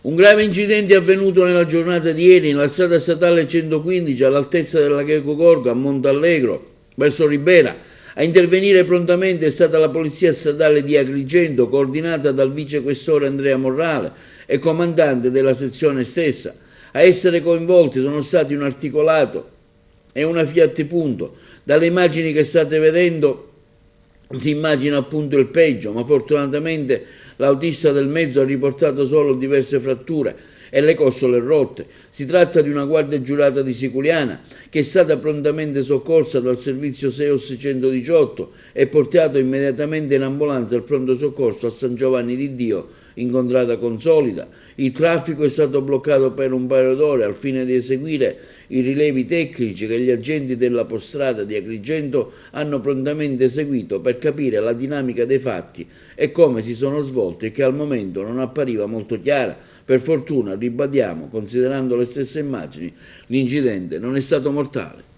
Un grave incidente è avvenuto nella giornata di ieri nella strada statale 115 all'altezza della Checo Gorgo a Montallegro, verso Ribera. A intervenire prontamente è stata la Polizia Statale di Agrigento, coordinata dal vicequestore Andrea Morrale e comandante della sezione stessa. A essere coinvolti sono stati un articolato e una Fiat Punto. Dalle immagini che state vedendo si immagina appunto il peggio, ma fortunatamente l'autista del mezzo ha riportato solo diverse fratture e le costole rotte. Si tratta di una guardia giurata di Siculiana che è stata prontamente soccorsa dal servizio SEOS 118 e portata immediatamente in ambulanza al pronto soccorso a San Giovanni di Dio in contrada Consolida. Il traffico è stato bloccato per un paio d'ore al fine di eseguire i rilevi tecnici che gli agenti della Postrada di Agrigento hanno prontamente eseguito per capire la dinamica dei fatti e come si sono svolti, che al momento non appariva molto chiara. Per fortuna, ribadiamo, considerando le stesse immagini, l'incidente non è stato mortale.